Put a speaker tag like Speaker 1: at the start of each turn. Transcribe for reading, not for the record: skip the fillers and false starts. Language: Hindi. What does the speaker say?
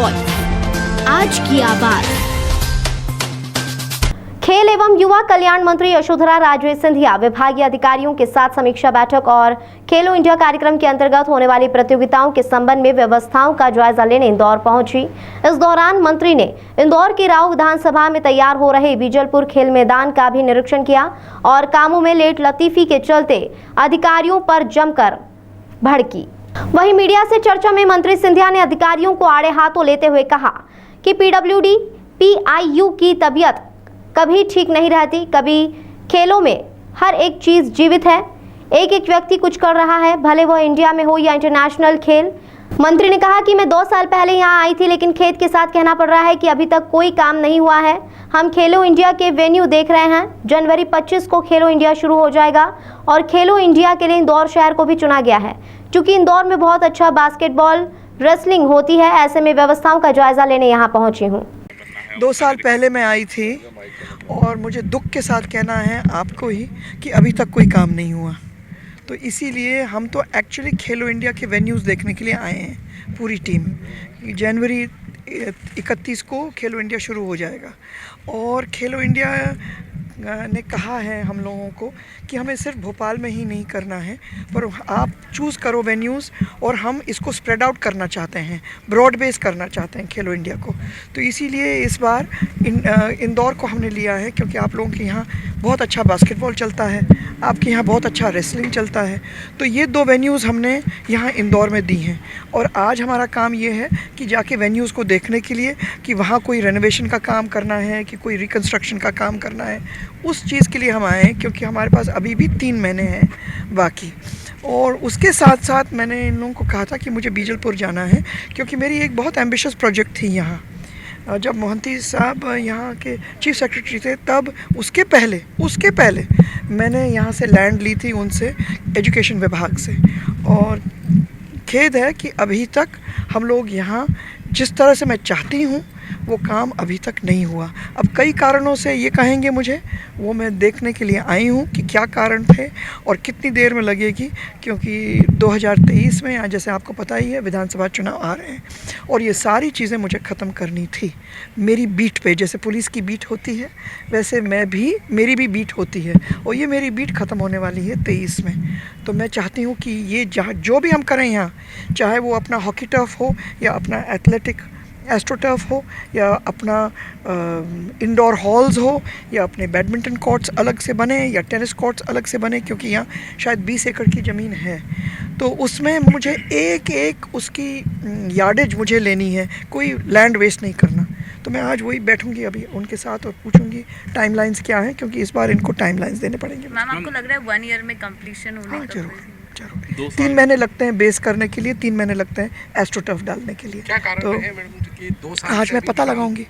Speaker 1: वॉइस, आज की आवाज।
Speaker 2: खेल एवं युवा कल्याण मंत्री यशोधरा राजे सिंधिया विभागीय अधिकारियों के साथ समीक्षा बैठक और खेलो इंडिया कार्यक्रम के अंतर्गत होने वाली प्रतियोगिताओं के संबंध में व्यवस्थाओं का जायजा लेने इंदौर पहुंची। इस दौरान मंत्री ने इंदौर की राव विधानसभा में तैयार हो रहे बीजलपुर खेल मैदान का भी निरीक्षण किया और कामों में लेट लतीफी के चलते अधिकारियों पर जमकर भड़की। वहीं मीडिया से चर्चा में मंत्री सिंधिया ने अधिकारियों को आड़े हाथों लेते हुए कहा कि पीडब्ल्यूडी पीआईयू की तबीयत कभी ठीक नहीं रहती। कभी खेलों में हर एक चीज जीवित है, एक एक व्यक्ति कुछ कर रहा है, भले वह इंडिया में हो या इंटरनेशनल खेल। मंत्री ने कहा कि मैं 2 साल पहले यहाँ आई थी, लेकिन खेद के साथ कहना पड़ रहा है कि अभी तक कोई काम नहीं हुआ है। हम खेलो इंडिया के वेन्यू देख रहे हैं। जनवरी 25 को खेलो इंडिया शुरू हो जाएगा और खेलो इंडिया के लिए इंदौर शहर को भी चुना गया है। चूँकि इंदौर में बहुत अच्छा बास्केटबॉल, रेसलिंग होती है, ऐसे में व्यवस्थाओं का जायजा लेने यहाँ पहुँची हूँ।
Speaker 3: 2 साल पहले मैं आई थी और मुझे दुख के साथ कहना है आपको ही कि अभी तक कोई काम नहीं हुआ। तो इसीलिए हम तो एक्चुअली खेलो इंडिया के वेन्यूज़ देखने के लिए आए हैं, पूरी टीम। जनवरी 31 को खेलो इंडिया शुरू हो जाएगा और खेलो इंडिया ने कहा है हम लोगों को कि हमें सिर्फ भोपाल में ही नहीं करना है, पर आप चूज़ करो वेन्यूज़ और हम इसको स्प्रेड आउट करना चाहते हैं, ब्रॉड बेस करना चाहते हैं खेलो इंडिया को। तो इसीलिए इस बार इंदौर को हमने लिया है क्योंकि आप लोगों के यहाँ बहुत अच्छा बास्केटबॉल चलता है, आपके यहाँ बहुत अच्छा रेसलिंग चलता है। तो ये 2 वेन्यूज़ हमने यहाँ इंदौर में दी हैं और आज हमारा काम ये है कि जाके वेन्यूज़ को देखने के लिए कि वहाँ कोई रेनोवेशन का काम करना है कि कोई रिकन्स्ट्रक्शन का काम करना है, उस चीज़ के लिए हम आए हैं क्योंकि हमारे पास अभी भी 3 महीने हैं बाकी। और उसके साथ साथ मैंने इन लोगों को कहा था कि मुझे बीजलपुर जाना है क्योंकि मेरी एक बहुत एम्बिशियस प्रोजेक्ट थी यहाँ। जब मोहंती साहब यहाँ के चीफ सेक्रेटरी थे तब उसके पहले मैंने यहाँ से लैंड ली थी उनसे, एजुकेशन विभाग से। और खेद है कि अभी तक हम लोग यहाँ जिस तरह से मैं चाहती हूँ वो काम अभी तक नहीं हुआ। अब कई कारणों से ये कहेंगे मुझे, वो मैं देखने के लिए आई हूँ कि क्या कारण थे और कितनी देर में लगेगी, क्योंकि 2023 में जैसे आपको पता ही है विधानसभा चुनाव आ रहे हैं और ये सारी चीज़ें मुझे ख़त्म करनी थी मेरी बीट पे। जैसे पुलिस की बीट होती है वैसे मेरी भी बीट होती है और ये मेरी बीट ख़त्म होने वाली है 23 में। तो मैं चाहती हूँ कि ये जो भी हम करें यहाँ, चाहे वो अपना हॉकी टर्फ हो या अपना एथलेटिक एस्ट्रोटर्फ हो या अपना इंडोर हॉल्स हो या अपने बैडमिंटन कोर्ट्स अलग से बने या टेनिस कोर्ट्स अलग से बने, क्योंकि यहाँ शायद 20 एकड़ की ज़मीन है, तो उसमें मुझे एक उसकी यार्डेज मुझे लेनी है, कोई लैंड वेस्ट नहीं करना। तो मैं आज वही बैठूंगी अभी उनके साथ और पूछूंगी टाइमलाइंस क्या है, क्योंकि इस बार इनको टाइमलाइंस देने पड़ेंगे।
Speaker 4: मैम आपको लग रहा है 1 ईयर में कंप्लीशन होने का?
Speaker 3: जरूर 3 महीने लगते हैं बेस करने के लिए, 3 महीने लगते हैं एस्ट्रोटर्फ डालने के लिए।
Speaker 5: क्या कारण है मैडम कि 2 साल
Speaker 3: आज मैं पता लगाऊंगी।